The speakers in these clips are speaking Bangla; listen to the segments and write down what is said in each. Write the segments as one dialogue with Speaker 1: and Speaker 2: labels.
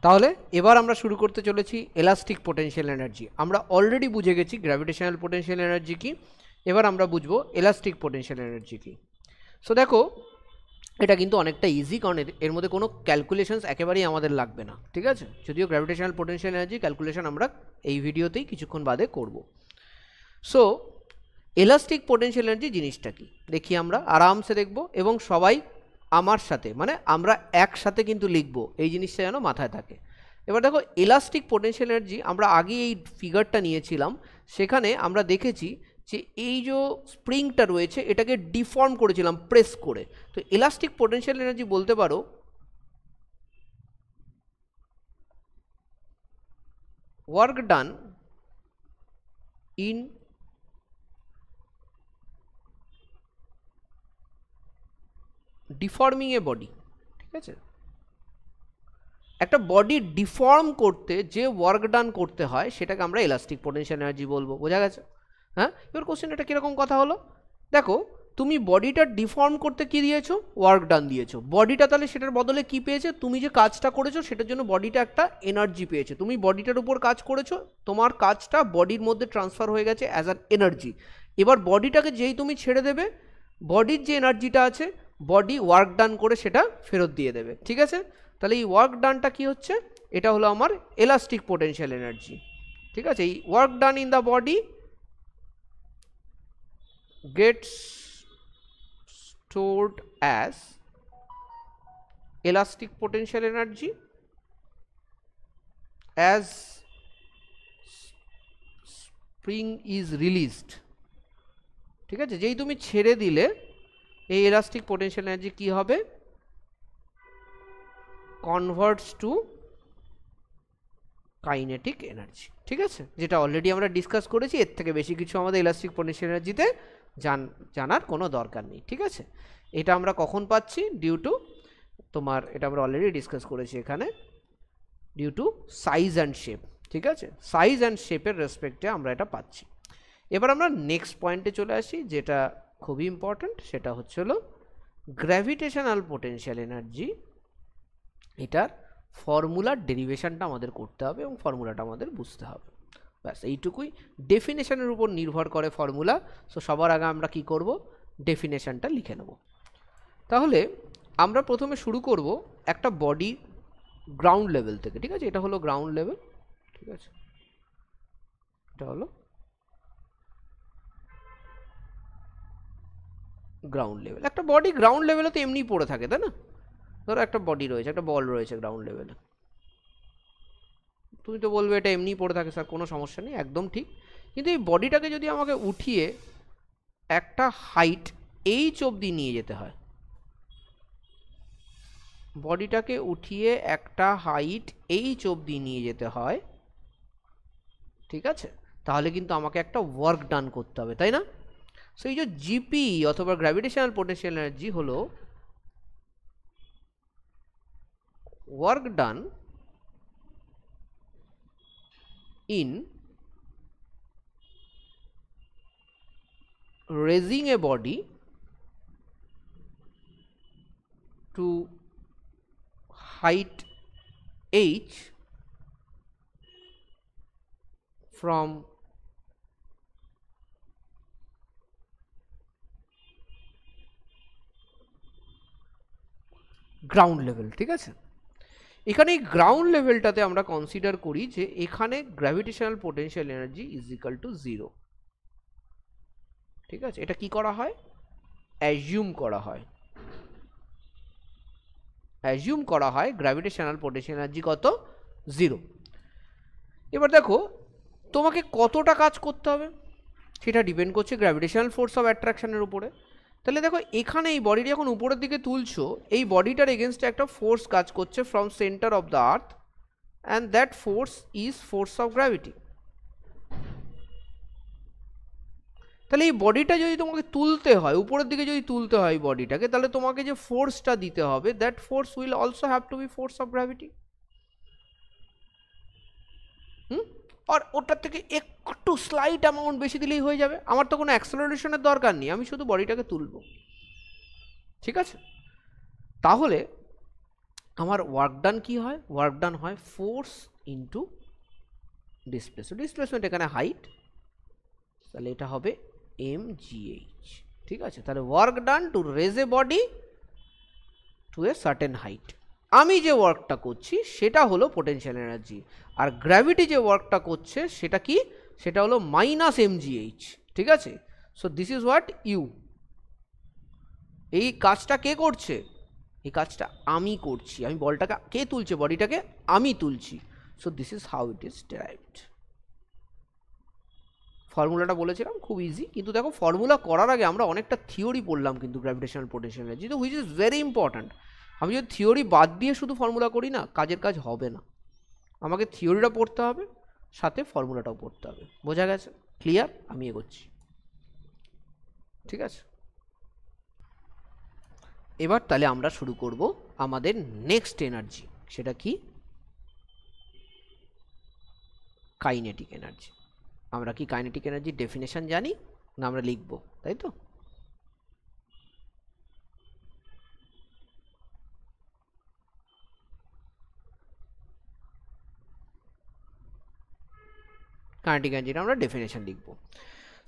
Speaker 1: তাহলে এবার আমরা শুরু করতে চলেছি ইলাস্টিক পোটেনশিয়াল এনার্জি। আমরা অলরেডি বুঝে গেছি গ্র্যাভিটেশনাল পোটেনশিয়াল এনার্জি কি, এবার আমরা বুঝবো ইলাস্টিক পোটেনশিয়াল এনার্জি কি। সো দেখো এটা কিন্তু অনেকটা ইজি, কারণ এর মধ্যে কোনো ক্যালকুলেশনস একেবারেই আমাদের লাগবে না, ঠিক আছে। যদিও গ্র্যাভিটেশনাল পোটেনশিয়াল এনার্জি ক্যালকুলেশন আমরা এই ভিডিওতেই কিছুক্ষণ বাদে করব। সো ইলাস্টিক পোটেনশিয়াল এনার্জি জিনিসটা কি দেখি, আমরা আরামসে দেখব এবং সবাই আমার সাথে, মানে আমরা একসাথে কিন্তু লিখবো, এই জিনিসটা যেন মাথায় থাকে। এবার দেখো ইলাস্টিক পোটেনশিয়াল এনার্জি আমরা আগে এই ফিগারটা নিয়েছিলাম, সেখানে আমরা দেখেছি যে এই যে স্প্রিংটা রয়েছে এটাকে ডিফর্ম করেছিলাম প্রেস করে। তো ইলাস্টিক পোটেনশিয়াল এনার্জি বলতে পারো work done in deforming A body, ঠিক আছে। একটা বডি ডিফর্ম করতে যে ওয়ার্ক ডান করতে হয় সেটাকে আমরা ইলাস্টিক পোটেনশিয়াল এনার্জি বলবো, বোঝা গেছে? হ্যাঁ, এবার কোশ্চেন এটা কীরকম কথা হলো, দেখো তুমি বডিটা ডিফর্ম করতে কি দিয়েছো, ওয়ার্ক ডান দিয়েছো। বডিটা তাহলে সেটার বদলে কি পেয়েছে, তুমি যে কাজটা করেছো সেটার জন্য বডিটা একটা এনার্জি পেয়েছে। তুমি বডিটার উপর কাজ করেছো, তোমার কাজটা বডির মধ্যে ট্রান্সফার হয়ে গেছে অ্যাজ অ্যান এনার্জি। এবার বডিটাকে যেই তুমি ছেড়ে দেবে, বডির যে এনার্জিটা আছে বডি ওয়ার্ক ডান করে সেটা ফেরত দিয়ে দেবে, ঠিক আছে। তাহলে এই ওয়ার্ক ডানটা কি হচ্ছে, এটা হলো আমার ইলাস্টিক পোটেনশিয়াল এনার্জি, ঠিক আছে। এই work done in the body gets stored as elastic potential energy as spring is released, ঠিক আছে। যেই তুমি ছেড়ে দিলে এই ইলাস্টিক পোটেনশিয়াল এনার্জি কি হবে, কনভার্টস টু কাইনেটিক এনার্জি, ঠিক আছে, যেটা অলরেডি আমরা ডিসকাস করেছি। এর থেকে বেশি কিছু আমাদের ইলাস্টিক পোটেনশিয়াল এনার্জিতে জানার কোনো দরকার নেই, ঠিক আছে। এটা আমরা কখন পাচ্ছি, ডিউ টু তোমার, এটা আমরা অলরেডি ডিসকাস করেছি এখানে, due to size and shape, ঠিক আছে। সাইজ অ্যান্ড শেপের রেসপেক্টে আমরা এটা পাচ্ছি। এবার আমরা নেক্সট পয়েন্টে চলে আসি, যেটা খুবই ইম্পর্ট্যান্ট, সেটা হচ্ছে হলো গ্র্যাভিটেশনাল পোটেনশিয়াল এনার্জি। এটার ফর্মুলার ডেরিভেশনটা আমাদের করতে হবে এবং ফর্মুলাটা আমাদের বুঝতে হবে, ব্যাস এইটুকুই। ডেফিনেশনের উপর নির্ভর করে ফর্মুলা। সো সবার আগে আমরা কি করব, ডেফিনেশনটা লিখে নেব। তাহলে আমরা প্রথমে শুরু করব একটা বডি গ্রাউন্ড লেভেল থেকে, ঠিক আছে। এটা হলো গ্রাউন্ড লেভেল, ঠিক আছে, এটা হলো গ্রাউন্ড লেভেল। একটা বডি গ্রাউন্ড লেভেলে তো এমনি পড়ে থাকে, তাই না। ধরো একটা বডি রয়েছে, একটা বল রয়েছে গ্রাউন্ড লেভেলে, তুমি তো বলবে এটা এমনি পড়ে থাকে স্যার, কোনো সমস্যা নেই, একদম ঠিক। কিন্তু এই বডিটাকে যদি আমাকে উঠিয়ে একটা হাইট এইচ অবধি নিয়ে যেতে হয়, বডিটাকে উঠিয়ে একটা হাইট এইচ অবধি নিয়ে যেতে হয়, ঠিক আছে, তাহলে কিন্তু আমাকে একটা ওয়ার্ক ডান করতে হবে, তাই না। সো এই যে জিপি অথবা গ্র্যাভিটেশনাল পোটেনশিয়াল এনার্জি হলো work done in raising a body to height h from ground level, ঠিক আছে। এখানে এই গ্রাউন্ড লেভেলটাতে আমরা কনসিডার করি যে এখানে gravitational potential energy is equal two 0, ঠিক আছে। এটা কি করা হয়, অ্যাজিউম করা হয়, অ্যাজিউম করা হয় গ্র্যাভিটেশনাল পোটেনশিয়াল এনার্জি কত, 0। এবার দেখো তোমাকে কতটা কাজ করতে হবে সেটা ডিপেন্ড করছে গ্র্যাভিটেশনাল ফোর্স অফ অ্যাট্রাকশনের উপরে। তাহলে দেখো এখানে এই বডিটা যখন উপরের দিকে তুলছো, এই বডিটার এগেনস্টে একটা ফোর্স কাজ করছে from centre of the earth, and that force is force of gravity. তাহলে এই বডিটা যদি তোমাকে তুলতে হয়, উপরের দিকে যদি তুলতে হয় বডিটাকে, তাহলে তোমাকে যে ফোর্সটা দিতে হবে, that force will also have to be force of gravity. আর ওটার থেকে একটু স্লাইট অ্যামাউন্ট বেশি দিলেই হয়ে যাবে, আমার তো কোনো অ্যাক্সেলারেশনের দরকার নেই, আমি শুধু বডিটাকে তুলব, ঠিক আছে। তাহলে আমার ওয়ার্ক ডান কি হয়, ওয়ার্ক ডান হয় ফোর্স ইন্টু ডিসপ্লেসমেন্ট, ডিসপ্লেসমেন্ট এখানে হাইট, তাহলে এটা হবে mgh। ঠিক আছে, তাহলে work done to raise a body to a certain height. আমি যে ওয়ার্কটা করছি সেটা হলো পোটেনশিয়াল এনার্জি, আর গ্র্যাভিটি যে ওয়ার্কটা করছে সেটা কি, সেটা হলো মাইনাস mgh। ঠিক আছে, so this is what you. এই কাজটা কে করছে, এই কাজটা আমি করছি, আমি বলটাকে, কে তুলছে বডিটাকে, আমি তুলছি। So this is how it is ডেরাইভড। ফর্মুলাটা বলেছিলাম খুব ইজি, কিন্তু দেখো ফর্মুলা করার আগে আমরা অনেকটা থিওরি পড়লাম কিন্তু গ্র্যাভিটেশনাল পোটেনশিয়াল এনার্জি, তো হুইচ ইজ ভেরি ইম্পর্ট্যান্ট। আমি যদি থিওরি বাদ দিয়ে শুধু ফর্মুলা করি না, কাজের কাজ হবে না। আমাকে থিওরিটা পড়তে হবে, সাথে ফর্মুলাটাও পড়তে হবে। বোঝা গেছে? ক্লিয়ার? আমি এগোচ্ছি। ঠিক আছে, এবার তাহলে আমরা শুরু করব আমাদের নেক্সট এনার্জি, সেটা কি, কাইনেটিক এনার্জি। আমরা কি কাইনেটিক এনার্জির ডেফিনেশন জানি না, আমরা লিখব, তাই তো? কাইনেটিক এনার্জির আমরা ডেফিনেশন লিখব।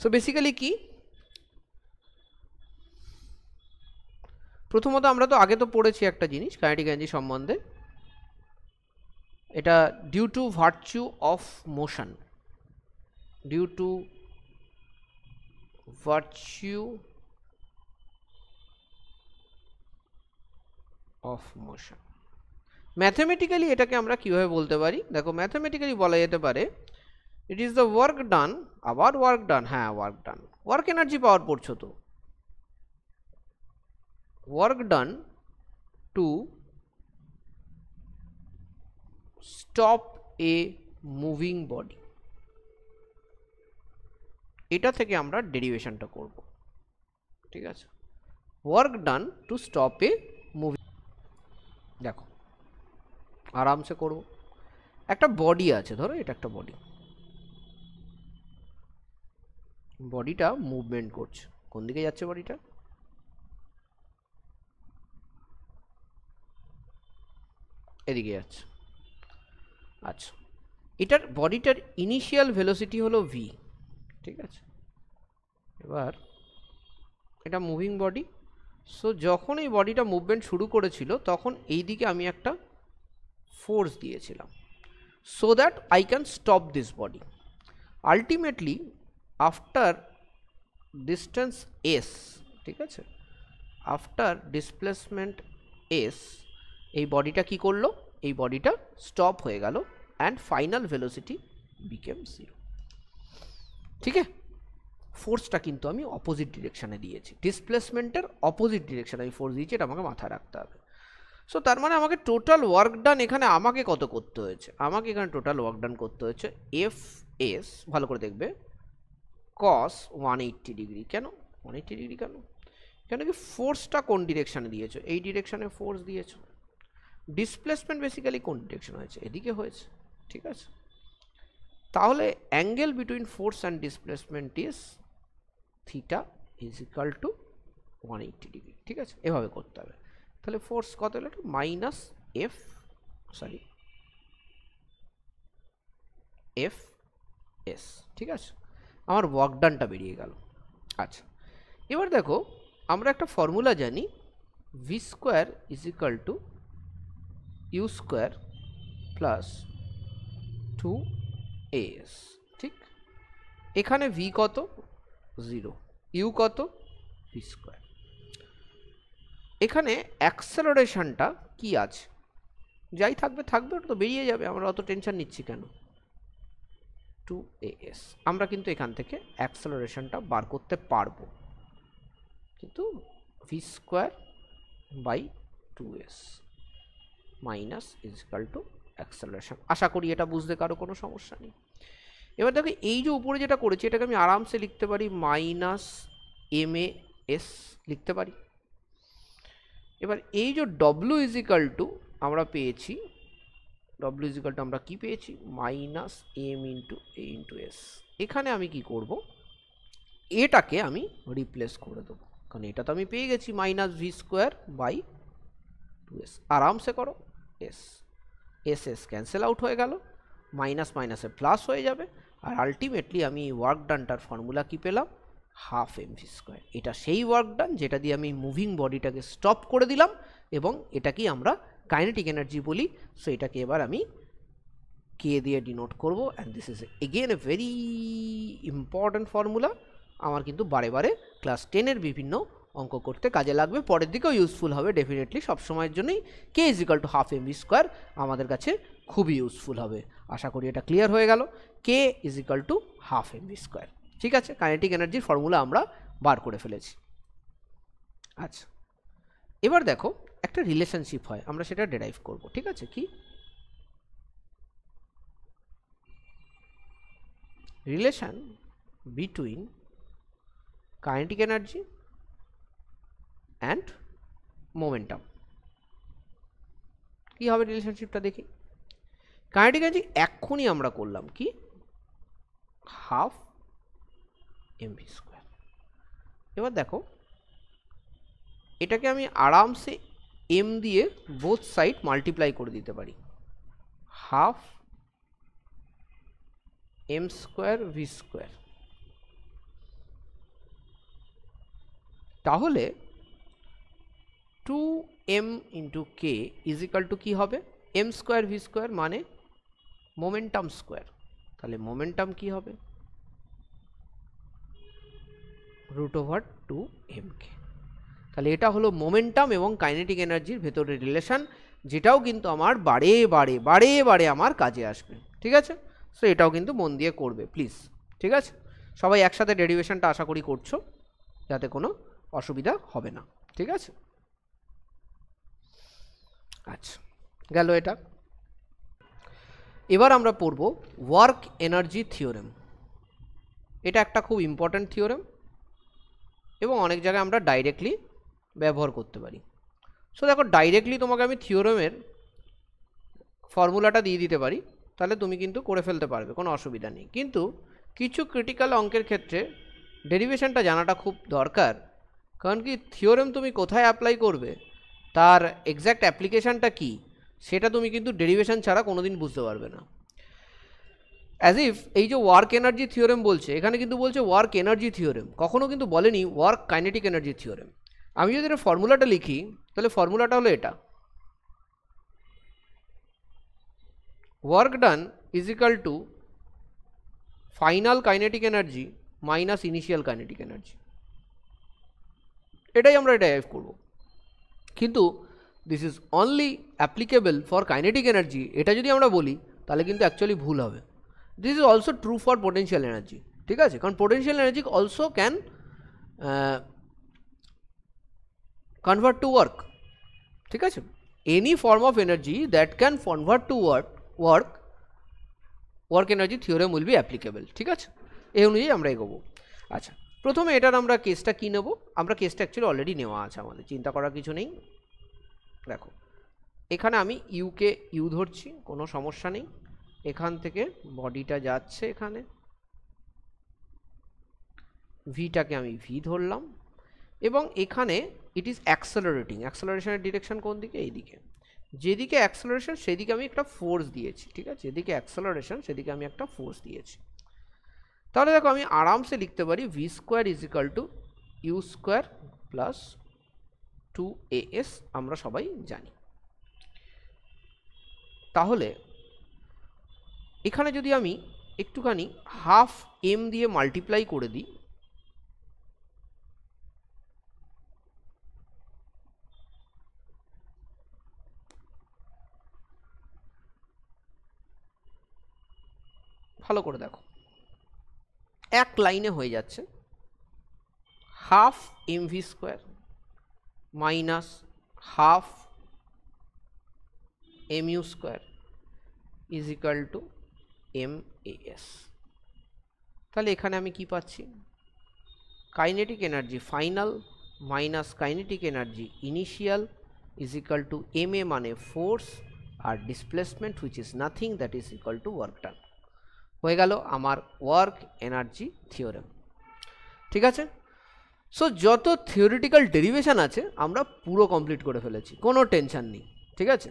Speaker 1: সো বেসিক্যালি কি, প্রথমত আমরা তো আগে তো পড়েছি একটা জিনিস কাইনেটিক এনার্জি সম্বন্ধে, এটা due to virtue of motion, due to virtue of motion. Mathematically এটাকে আমরা কিভাবে বলতে পারি, দেখো ম্যাথমেটিক্যালি বলা যেতে পারে it is the work done, আবার ওয়ার্ক ডান, হ্যাঁ ওয়ার্ক ডান, ওয়ার্ক এনার্জি পাওয়ার পড়ছো তো, work done to stop a moving body, এটা থেকে আমরা ডেরিভেশনটা করব। ঠিক আছে, work done to stop a moving, দেখো আরামসে করব। একটা বডি আছে, ধরো এটা একটা বডি, বডিটা মুভমেন্ট করছে, কোন দিকে যাচ্ছে বডিটা, এদিকে যাচ্ছে। আচ্ছা, এটার বডিটার ইনিশিয়াল ভেলোসিটি হলো v। ঠিক আছে, এবার এটা মুভিং বডি, সো যখন এই বডিটা মুভমেন্ট শুরু করেছিল তখন এই দিকে আমি একটা ফোর্স দিয়েছিলাম, so that I can stop this body. Ultimately after distance s, ঠিক আছে, আফটার ডিসপ্লেসমেন্ট s, এই বডিটা কি করলো, এই বডিটা স্টপ হয়ে গেল অ্যান্ড ফাইনাল ভেলোসিটি বিকেম 0। ঠিক আছে, ফোর্সটা কিন্তু আমি অপোজিট ডিরেকশানে দিয়েছি, ডিসপ্লেসমেন্টের অপোজিট ডিরেকশানে আমি ফোর্স দিয়েছি, এটা আমাকে মাথায় রাখতে হবে। সো তার মানে আমাকে টোটাল ওয়ার্ক ডান এখানে আমাকে কত করতে হয়েছে, আমাকে এখানে টোটাল ওয়ার্ক ডান করতে হয়েছে এফ এস, ভালো করে দেখবে, কস 180 ডিগ্রি। কেন 180 ডিগ্রি কেন, কেন কি ফোর্সটা কোন ডিরেকশানে দিয়েছো, এই ডিরেকশানে ফোর্স দিয়েছো, ডিসপ্লেসমেন্ট বেসিক্যালি কোন ডিরেকশন হয়েছে, এদিকে হয়েছে। ঠিক আছে, তাহলে angle between force and displacement is theta is equal two 180 degree. ঠিক আছে, এভাবে করতে হবে। তাহলে ফোর্স কত হলো, minus F, sorry F S. ঠিক আছে, আমার ওয়ার্ক ডানটা বেরিয়ে গেল। আচ্ছা, এবার দেখো আমরা একটা ফর্মুলা জানি, v square is equal to u square plus 2as। ঠিক, এখানে ভি কত 0, ইউ কত ভি স্কোয়ার, এখানে অ্যাক্সেলারেশনটা কি আছে, যাই থাকবে থাকবে, ওটা তো বেরিয়ে যাবে, আমরা অত টেনশন নিচ্ছি কেন, 2as। আমরা কিন্তু এখান থেকে অ্যাক্সেলারেশনটা বার করতে পারবো, কিন্তু V square by 2s minus is equal to acceleration. আশা করি এটা বুঝতে কারো কোনো সমস্যা নেই। এবার দেখো এই যে উপরে যেটা করেছি এটাকে আমি আরামসে লিখতে পারি মাইনাস এম এ এস লিখতে পারি। এবার এই যে ডব্লিউ ইজ ইকাল টু আমরা পেয়েছি, ডব্লিউ ইজ ইকাল টু আমরা কি পেয়েছি, মাইনাস এম ইন্টু এ ইন্টু এস। এখানে আমি কি করব, এটাকে আমি রিপ্লেস করে দেবো, কারণ এটা তো আমি পেয়ে গেছি minus V square by 2s। আরামসে করো, s, s s cancel out হয়ে গেল, মাইনাস মাইনাসে প্লাস হয়ে যাবে, আর আলটিমেটলি আমি ওয়ার্ক ডানটার ফর্মুলা কি পেলাম, হাফ এমভি স্কোয়ার। এটা সেই ওয়ার্ক ডান যেটা দিয়ে আমি মুভিং বডিটাকে স্টপ করে দিলাম, এবং এটাকেই আমরা কাইনেটিক এনার্জি বলি। সো এটাকে এবার আমি কে দিয়ে ডিনোট করব, and this is again a very important formula. আমার কিন্তু বারে বারে ক্লাস 10-এর বিভিন্ন অঙ্ক করতে কাজে লাগবে, পরের দিকেও ইউজফুল হবে ডেফিনেটলি। সবসময়ের জন্যই K is equal to half MV square আমাদের কাছে খুবই ইউজফুল হবে। আশা করি এটা ক্লিয়ার হয়ে গেল, K is equal to half MV square. ঠিক আছে, কাইনেটিক এনার্জির ফর্মুলা আমরা বার করে ফেলেছি। আচ্ছা, এবার দেখো একটা রিলেশনশিপ হয়, আমরা সেটা ডেরাইভ করব। ঠিক আছে, কি relation between kinetic energy and momentum. কি হবে রিলেশনশিপটা দেখি। কাইনেটিক এনার্জি এক্ষুনি আমরা করলাম কি, হাফ এমভি স্কোয়ার। এবার দেখো এটাকে আমি আরামসে এম দিয়ে বোথ সাইড মাল্টিপ্লাই করে দিতে পারি, half M square V square. তাহলে 2m into K is equal to কী হবে, এম স্কোয়ার ভি স্কোয়ার মানে মোমেন্টাম স্কোয়ার। তাহলে মোমেন্টাম কি হবে, √2mk। তাহলে এটা হলো মোমেন্টাম এবং কাইনেটিক এনার্জির ভেতরের রিলেশন, যেটাও কিন্তু আমার বারে বারে বারে বারে আমার কাজে আসবে। ঠিক আছে, সো এটাও কিন্তু মন দিয়ে করবে প্লিজ। ঠিক আছে, সবাই একসাথে ডেরিভেশনটা আশা করি করছো, যাতে কোনো অসুবিধা হবে না। ঠিক আছে, আচ্ছা গেল এটা। এবার আমরা পড়ব ওয়ার্ক এনার্জি থিওরেম। এটা একটা খুব ইম্পর্ট্যান্ট থিওরেম এবং অনেক জায়গায় আমরা ডাইরেক্টলি ব্যবহার করতে পারি। সো দেখো ডাইরেক্টলি তোমাকে আমি থিওরেমের ফর্মুলাটা দিয়ে দিতে পারি, তাহলে তুমি কিন্তু করে ফেলতে পারবে, কোনো অসুবিধা নেই। কিন্তু কিছু ক্রিটিক্যাল অঙ্কের ক্ষেত্রে ডেরিভেশনটা জানাটা খুব দরকার, কারণ কি থিওরেম তুমি কোথায় অ্যাপ্লাই করবে, তার এক্স্যাক্ট অ্যাপ্লিকেশানটা কী, সেটা তুমি কিন্তু ডেরিভেশন ছাড়া কোনো দিন বুঝতে পারবে না। অ্যাজ ইফ এই যে ওয়ার্ক এনার্জি থিওরেম বলছে, এখানে কিন্তু বলছে ওয়ার্ক এনার্জি থিওরেম, কখনো কিন্তু বলেনি ওয়ার্ক কাইনেটিক এনার্জি থিওরেম। আমি যদি এটা ফর্মুলাটা লিখি, তাহলে ফর্মুলাটা হলো এটা, work done is equal two final kinetic energy minus initial kinetic energy. এটাই আমরা ডেরাইভ করব, কিন্তু this is only applicable for kinetic energy. এটা যদি আমরা বলি তাহলে কিন্তু অ্যাকচুয়ালি ভুল হবে। This is also true for potential energy. ঠিক আছে, কারণ potential energy also can convert to work. ঠিক আছে, any form of energy that can convert to work energy theorem will be applicable. ঠিক আছে, এই অনুযায়ী আমরা এগোবো। আচ্ছা, প্রথমে এটার আমরা কেসটা কী নেব, আমরা কেসটা অ্যাকচুয়ালি অলরেডি নেওয়া আছে, আমাদের চিন্তা করার কিছু নেই। দেখো এখানে আমি ইউকে ইউ ধরছি, কোনো সমস্যা নেই। এখান থেকে বডিটা যাচ্ছে এখানে, ভিটাকে আমি ভি ধরলাম, এবং এখানে ইট ইজ অ্যাক্সেলারেটিং। অ্যাক্সেলারেশনের ডিরেকশন কোন দিকে, এই দিকে। যেদিকে অ্যাক্সেলারেশন সেদিকে আমি একটা ফোর্স দিয়েছি। ঠিক আছে, যেদিকে অ্যাক্সেলারেশন সেদিকে আমি একটা ফোর্স দিয়েছি। তাহলে দেখো আমি আরামসে লিখতে পারি v square is equal to u square plus 2as, আমরা সবাই জানি। তাহলে এখানে যদি আমি একটুখানি হাফ এম দিয়ে মাল্টিপ্লাই করে দিই, ভালো করে দেখো এক লাইনে হয়ে যাচ্ছে, half M V square minus half M U square is equal to M S. তাহলে এখানে আমি কি পাচ্ছি, kinetic energy final minus kinetic energy initial is equal to M A মানে ফোর্স আর displacement which is nothing, that is equal to work done. হয়ে গেল আমার ওয়ার্ক এনার্জি থিওরেম। ঠিক আছে, সো যত থিওরিটিক্যাল ডেরিভেশন আছে আমরা পুরো কমপ্লিট করে ফেলেছি, কোনো টেনশন নেই। ঠিক আছে,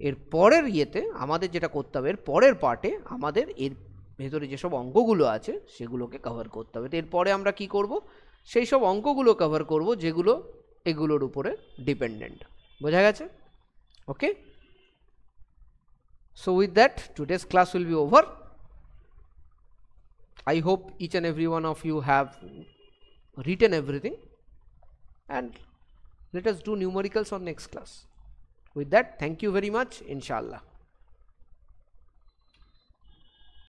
Speaker 1: এর পরের ইয়েতে আমাদের যেটা করতে হবে, এর পরের পার্টে আমাদের এর ভেতরে যেসব অঙ্কগুলো আছে সেগুলোকে কভার করতে হবে। তো এরপরে আমরা কি করব, সেই সব অঙ্কগুলো কভার করব যেগুলো এগুলোর উপরে ডিপেন্ডেন্ট। বোঝা গেছে? ওকে, so with that today's class will be over. I hope each and every one of you have written everything, and let us do numericals on next class. With that, thank you very much. Inshallah.